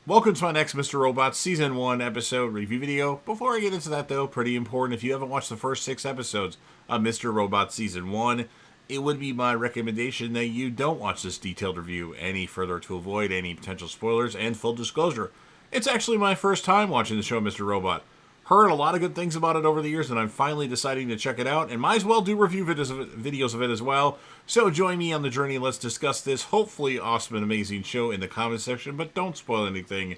Welcome to my next Mr. Robot Season 1 episode review video. Before I get into that though, pretty important, if you haven't watched the first 6 episodes of Mr. Robot Season 1, it would be my recommendation that you don't watch this detailed review any further to avoid any potential spoilers, and full disclosure, it's actually my first time watching the show Mr. Robot. Heard a lot of good things about it over the years, and I'm finally deciding to check it out, and might as well do review videos of it as well. So join me on the journey, and let's discuss this hopefully awesome and amazing show in the comments section, but don't spoil anything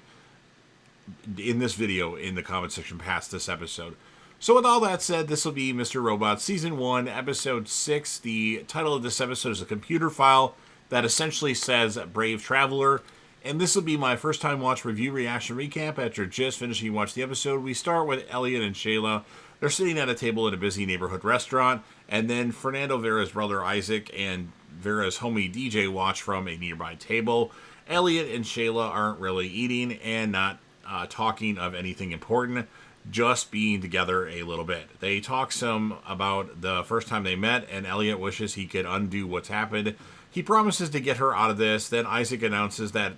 in this video in the comments section past this episode. So with all that said, this will be Mr. Robot Season 1, Episode 6. The title of this episode is a computer file that essentially says Brave Traveler. And this will be my first time watch review reaction recap after just finishing watch the episode. We start with Elliot and Shayla. They're sitting at a table at a busy neighborhood restaurant. And then Fernando Vera's brother Isaac and Vera's homie DJ watch from a nearby table. Elliot and Shayla aren't really eating and not talking of anything important, just being together a little bit. They talk some about the first time they met, and Elliot wishes he could undo what's happened. He promises to get her out of this. Then Isaac announces that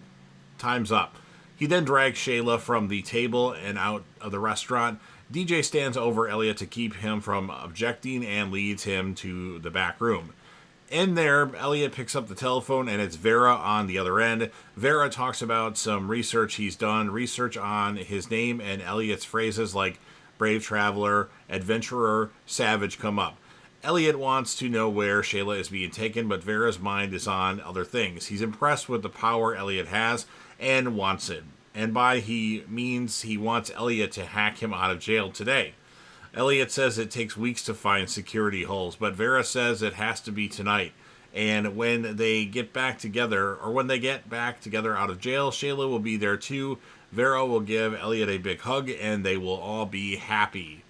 time's up. He then drags Shayla from the table and out of the restaurant. DJ stands over Elliot to keep him from objecting and leads him to the back room. In there, Elliot picks up the telephone and it's Vera on the other end. Vera talks about some research he's done, research on his name, and Elliot's phrases like Brave Traveler, Adventurer, Savage come up. Elliot wants to know where Shayla is being taken, but Vera's mind is on other things. He's impressed with the power Elliot has and wants it. And by he means he wants Elliot to hack him out of jail today. Elliot says it takes weeks to find security holes, but Vera says it has to be tonight. And when they get back together out of jail, Shayla will be there too. Vera will give Elliot a big hug, and they will all be happy.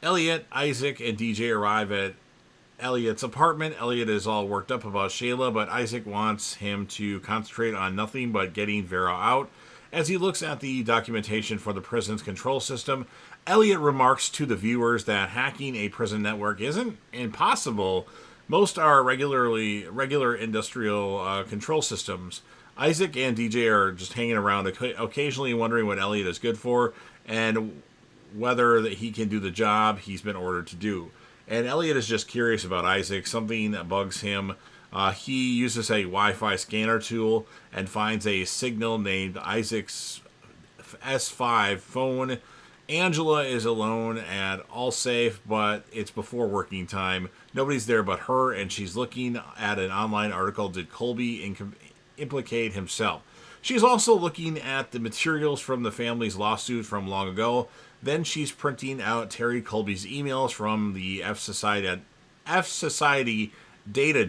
Elliot, Isaac, and DJ arrive at Elliot's apartment. Elliot is all worked up about Shayla, but Isaac wants him to concentrate on nothing but getting Vera out. As he looks at the documentation for the prison's control system, Elliot remarks to the viewers that hacking a prison network isn't impossible. Most are regular industrial control systems. Isaac and DJ are just hanging around, occasionally wondering what Elliot is good for and whether that he can do the job he's been ordered to do. And Elliot is just curious about Isaac, something that bugs him. He uses a Wi-Fi scanner tool and finds a signal named Isaac's S5 phone. Angela is alone at All Safe, but it's before working time. Nobody's there but her, and she's looking at an online article, Did Colby implicate himself? She's also looking at the materials from the family's lawsuit from long ago. Then she's printing out Terry Colby's emails from the F Society data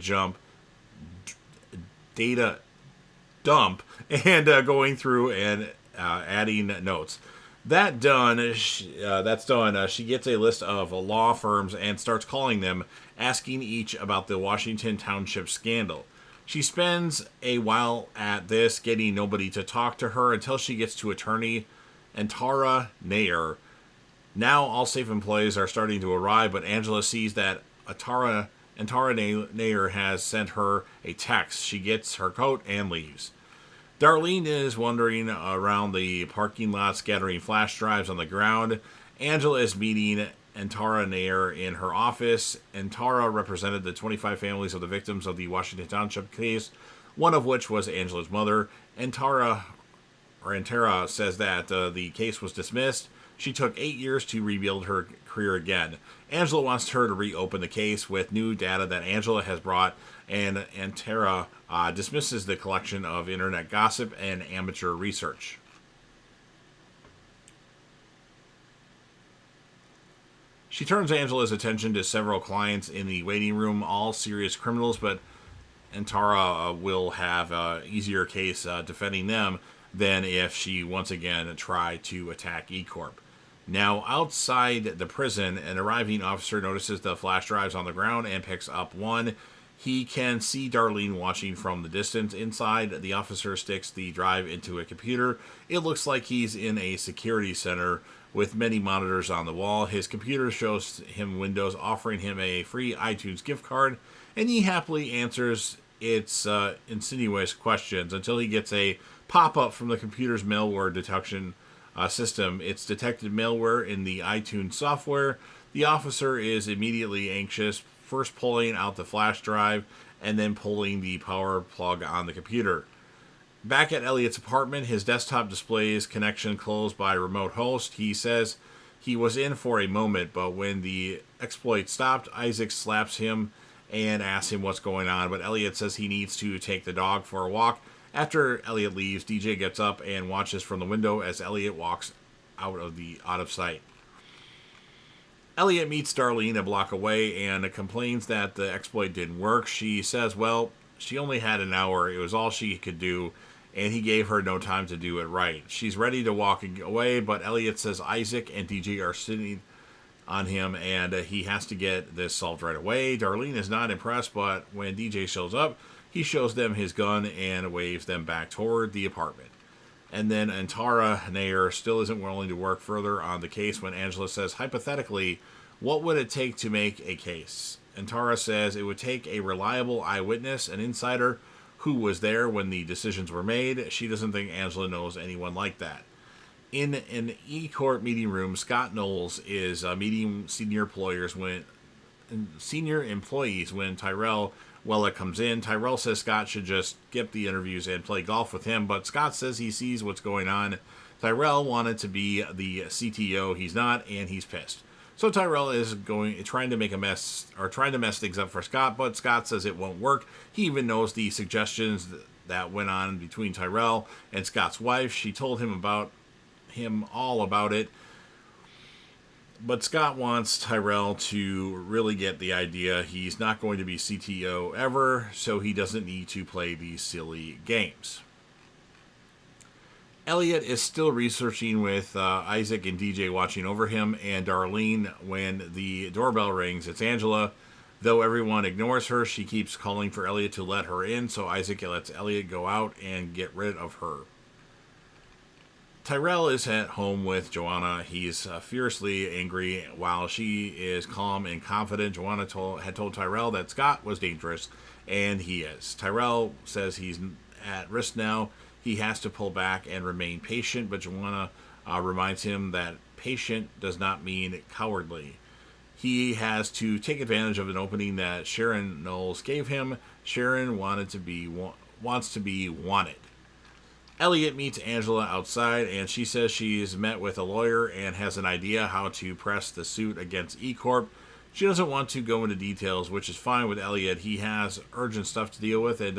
dump and going through and adding notes. That's done. She gets a list of law firms and starts calling them, asking each about the Washington Township scandal. She spends a while at this, getting nobody to talk to her until she gets to attorney Antara Nair. Now all safe employees are starting to arrive, but Angela sees that Antara Nair has sent her a text. She gets her coat and leaves. Darlene is wandering around the parking lot, scattering flash drives on the ground. Angela is meeting Antara Nair in her office. Antara represented the 25 families of the victims of the Washington Township case, one of which was Angela's mother. Antara says that the case was dismissed. She took 8 years to rebuild her career again. Angela wants her to reopen the case with new data that Angela has brought, and Antara dismisses the collection of internet gossip and amateur research. She turns Angela's attention to several clients in the waiting room, all serious criminals, but Antara will have an easier case defending them than if she once again tried to attack E-Corp. Now, outside the prison, an arriving officer notices the flash drives on the ground and picks up one. He can see Darlene watching from the distance. Inside, the officer sticks the drive into a computer. It looks like he's in a security center with many monitors on the wall. His computer shows him Windows offering him a free iTunes gift card, and he happily answers its insinuous questions until he gets a pop up from the computer's malware detection system. It's detected malware in the iTunes software. The officer is immediately anxious, first pulling out the flash drive and then pulling the power plug on the computer. Back at Elliot's apartment, his desktop displays connection closed by remote host. He says he was in for a moment, but when the exploit stopped, Isaac slaps him and asks him what's going on, but Elliot says he needs to take the dog for a walk. After Elliot leaves, DJ gets up and watches from the window as Elliot walks out of sight. Elliot meets Darlene a block away and complains that the exploit didn't work. She says, well, she only had an hour. It was all she could do, and he gave her no time to do it right. She's ready to walk away, but Elliot says Isaac and DJ are sitting on him, and he has to get this solved right away. Darlene is not impressed, but when DJ shows up, he shows them his gun and waves them back toward the apartment. And then Antara Nair still isn't willing to work further on the case when Angela says, hypothetically, what would it take to make a case? Antara says it would take a reliable eyewitness, an insider who was there when the decisions were made. She doesn't think Angela knows anyone like that. In an E-Court meeting room, Scott Knowles is meeting senior employees when Tyrell Wella comes in. Tyrell says Scott should just skip the interviews and play golf with him, but Scott says he sees what's going on. Tyrell wanted to be the CTO. He's not, and he's pissed. So Tyrell is trying to mess things up for Scott, but Scott says it won't work. He even knows the suggestions that went on between Tyrell and Scott's wife. She told him all about it. But Scott wants Tyrell to really get the idea he's not going to be CTO ever, so he doesn't need to play these silly games. Elliot is still researching with Isaac and DJ watching over him, and Darlene, when the doorbell rings, it's Angela. Though everyone ignores her, she keeps calling for Elliot to let her in, so Isaac lets Elliot go out and get rid of her. Tyrell is at home with Joanna. He's fiercely angry while she is calm and confident. Joanna had told Tyrell that Scott was dangerous, and he is. Tyrell says he's at risk now. He has to pull back and remain patient, but Joanna reminds him that patient does not mean cowardly. He has to take advantage of an opening that Sharon Knowles gave him. Sharon wants to be wanted. Elliot meets Angela outside, and she says she's met with a lawyer and has an idea how to press the suit against E-Corp. She doesn't want to go into details, which is fine with Elliot. He has urgent stuff to deal with and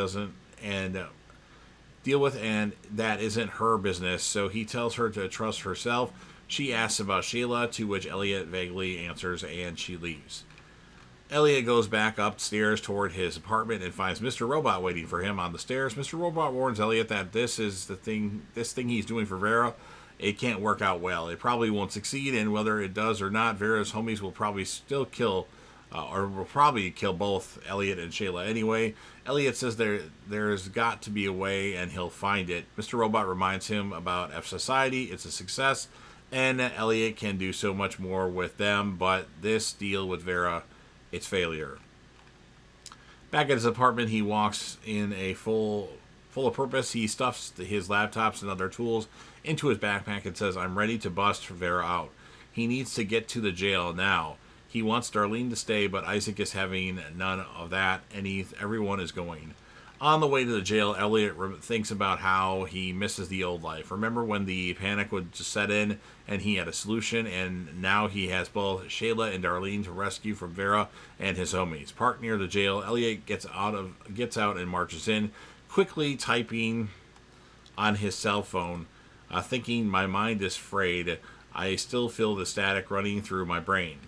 that isn't her business, so he tells her to trust herself. She asks about Sheila, to which Elliot vaguely answers, and she leaves. Elliot goes back upstairs toward his apartment and finds Mr. Robot waiting for him on the stairs. Mr. Robot warns Elliot that this thing he's doing for Vera, it can't work out well. It probably won't succeed, and whether it does or not, Vera's homies will probably still kill both Elliot and Shayla anyway. Elliot says there's got to be a way, and he'll find it. Mr. Robot reminds him about F Society. It's a success, and Elliot can do so much more with them, but this deal with Vera, it's failure. Back at his apartment, he walks in a full of purpose. He stuffs his laptops and other tools into his backpack and says, I'm ready to bust Vera out. He needs to get to the jail now. He wants Darlene to stay, but Isaac is having none of that, and everyone is going. On the way to the jail, Elliot thinks about how he misses the old life. Remember when the panic would just set in and he had a solution, and now he has both Shayla and Darlene to rescue from Vera and his homies. Parked near the jail, Elliot gets out and marches in, quickly typing on his cell phone, thinking, my mind is frayed. I still feel the static running through my brain.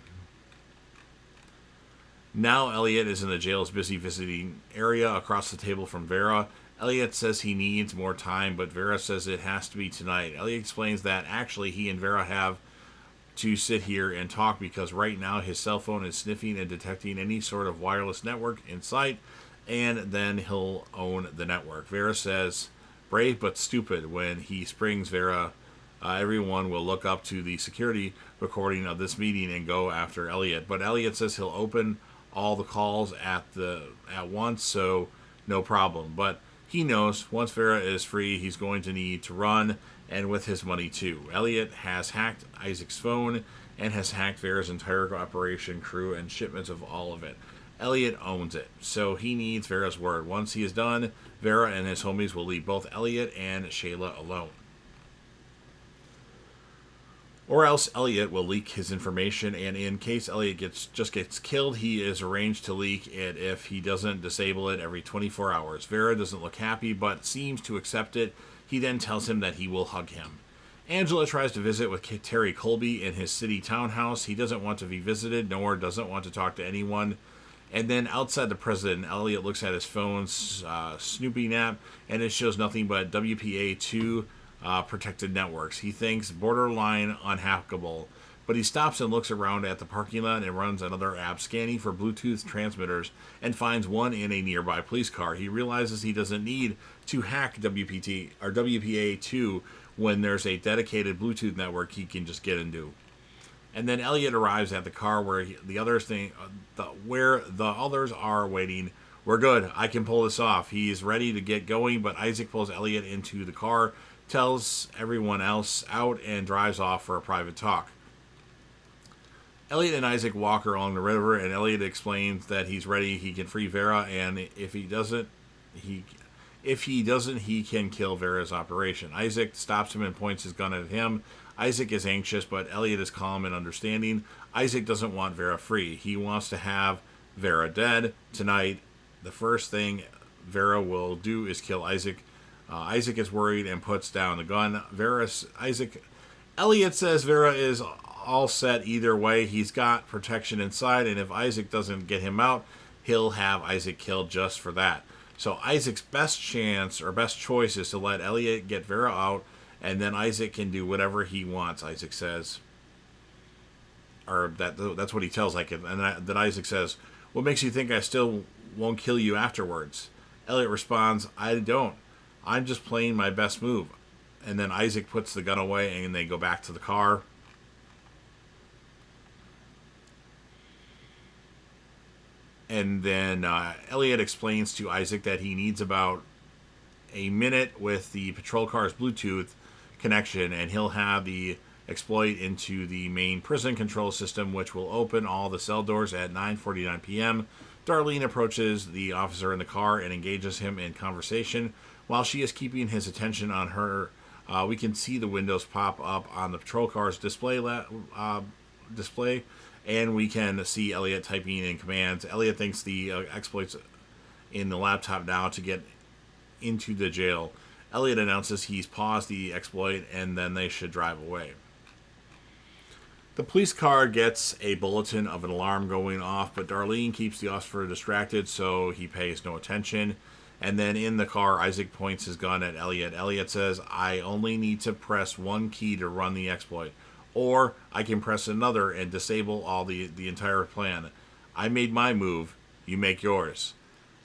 Now Elliot is in the jail's busy visiting area across the table from Vera. Elliot says he needs more time, but Vera says it has to be tonight. Elliot explains that actually he and Vera have to sit here and talk because right now his cell phone is sniffing and detecting any sort of wireless network in sight, and then he'll own the network. Vera says, brave but stupid. When he springs Vera, everyone will look up to the security recording of this meeting and go after Elliot. But Elliot says he'll open all the calls at once, so no problem. But He knows once Vera is free, he's going to need to run, and with his money too. Elliot has hacked Isaac's phone and has hacked Vera's entire operation, crew, and shipments of all of it. Elliot owns it, so he needs Vera's word. Once he is done, Vera and his homies will leave both Elliot and Shayla alone. Or else Elliot will leak his information, and in case Elliot gets killed, he is arranged to leak it if he doesn't disable it every 24 hours. Vera doesn't look happy, but seems to accept it. He then tells him that he will hug him. Angela tries to visit with Terry Colby in his city townhouse. He doesn't want to be visited, nor doesn't want to talk to anyone. And then outside the prison, Elliot looks at his phone's snooping app, and it shows nothing but WPA2 protected networks. He thinks borderline unhackable, but he stops and looks around at the parking lot and runs another app scanning for Bluetooth transmitters and finds one in a nearby police car. He realizes he doesn't need to hack WPA2 when there's a dedicated Bluetooth network he can just get into. And then Elliot arrives at the car where the others are waiting. We're good. I can pull this off. He's ready to get going, but Isaac pulls Elliot into the car, tells everyone else out, and drives off for a private talk. Elliot and Isaac walk along the river, and Elliot explains that he's ready. He can free Vera, and if he doesn't, he can kill Vera's operation. Isaac stops him and points his gun at him. Isaac is anxious, but Elliot is calm and understanding. Isaac doesn't want Vera free. He wants to have Vera dead. Tonight, the first thing Vera will do is kill Isaac. Isaac is worried and puts down the gun. Elliot says Vera is all set either way. He's got protection inside, and if Isaac doesn't get him out, he'll have Isaac killed just for that. So Isaac's best choice is to let Elliot get Vera out, and then Isaac can do whatever he wants, Isaac says. Or that's what he tells Isaac. And then Isaac says, what makes you think I still won't kill you afterwards? Elliot responds, I don't. I'm just playing my best move. And then Isaac puts the gun away, and they go back to the car. And then Elliot explains to Isaac that he needs about a minute with the patrol car's Bluetooth connection, and he'll have the exploit into the main prison control system, which will open all the cell doors at 9:49 p.m. Darlene approaches the officer in the car and engages him in conversation. While she is keeping his attention on her, we can see the windows pop up on the patrol car's display, and we can see Elliot typing in commands. Elliot thinks the exploits in the laptop now to get into the jail. Elliot announces he's paused the exploit, and then they should drive away. The police car gets a bulletin of an alarm going off, but Darlene keeps the officer distracted, so he pays no attention. And then in the car, Isaac points his gun at Elliot. Elliot says, I only need to press one key to run the exploit, or I can press another and disable all the entire plan. I made my move, you make yours.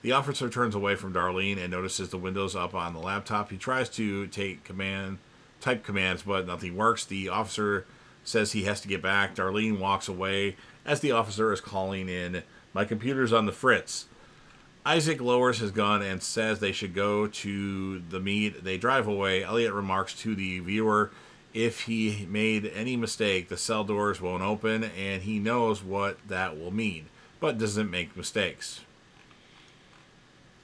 The officer turns away from Darlene and notices the windows up on the laptop. He tries to type commands, but nothing works. The officer says he has to get back. Darlene walks away as the officer is calling in, my computer's on the fritz. Isaac lowers his gun and says they should go to the meet. They drive away. Elliot remarks to the viewer, if he made any mistake, the cell doors won't open, and he knows what that will mean, but doesn't make mistakes.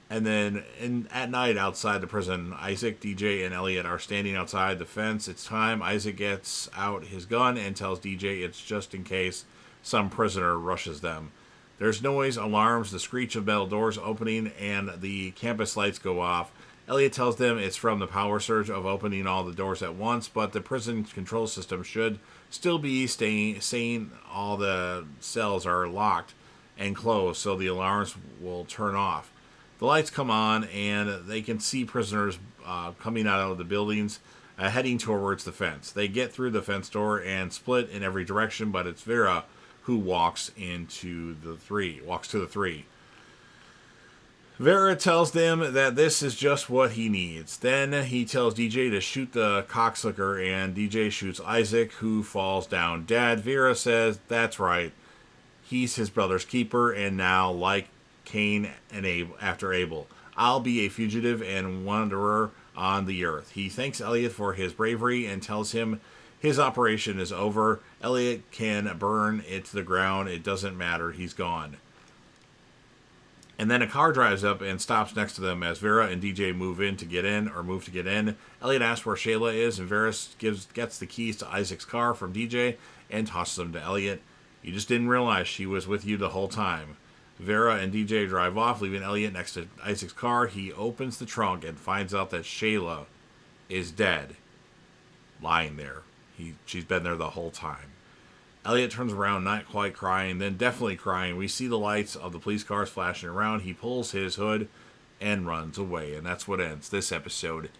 And then at night outside the prison, Isaac, DJ, and Elliot are standing outside the fence. It's time. Isaac gets out his gun and tells DJ it's just in case some prisoner rushes them. There's noise, alarms, the screech of metal doors opening, and the campus lights go off. Elliot tells them it's from the power surge of opening all the doors at once, but the prison control system should still be saying all the cells are locked and closed, so the alarms will turn off. The lights come on, and they can see prisoners coming out of the buildings, heading towards the fence. They get through the fence door and split in every direction, but it's Vera who walks to the three. Vera tells them that this is just what he needs. Then he tells DJ to shoot the cocksucker, and DJ shoots Isaac, who falls down dead. Vera says, that's right. He's his brother's keeper, and now, like Cain and after Abel, I'll be a fugitive and wanderer on the earth. He thanks Elliot for his bravery and tells him his operation is over. Elliot can burn it to the ground. It doesn't matter. He's gone. And then a car drives up and stops next to them as Vera and DJ move to get in. Elliot asks where Shayla is, and Vera gets the keys to Isaac's car from DJ and tosses them to Elliot. You just didn't realize she was with you the whole time. Vera and DJ drive off, leaving Elliot next to Isaac's car. He opens the trunk and finds out that Shayla is dead, lying there. She's been there the whole time. Elliot turns around, not quite crying, then definitely crying. We see the lights of the police cars flashing around. He pulls his hood and runs away. And that's what ends this episode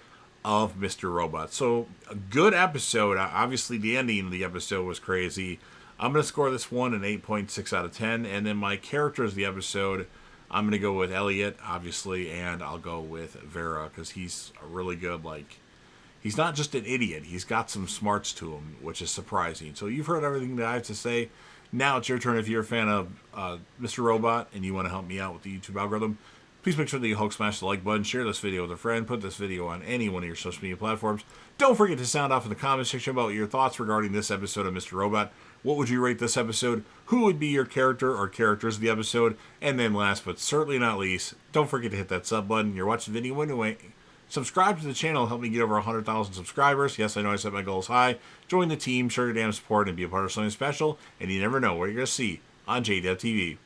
of Mr. Robot. So, a good episode. Obviously, the ending of the episode was crazy. I'm going to score this one an 8.6 out of 10. And then my characters of the episode, I'm going to go with Elliot, obviously, and I'll go with Vera, because he's a really good, he's not just an idiot. He's got some smarts to him, which is surprising. So you've heard everything that I have to say. Now it's your turn. If you're a fan of Mr. Robot and you want to help me out with the YouTube algorithm, please make sure that you Hulk smash the like button, share this video with a friend, put this video on any one of your social media platforms. Don't forget to sound off in the comment section about your thoughts regarding this episode of Mr. Robot. What would you rate this episode? Who would be your character or characters of the episode? And then last but certainly not least, don't forget to hit that sub button. You're watching the video anyway. Subscribe to the channel, help me get over 100,000 subscribers. Yes, I know I set my goals high. Join the team, show your damn support, and be a part of something special. And you never know what you're going to see on JDevTV.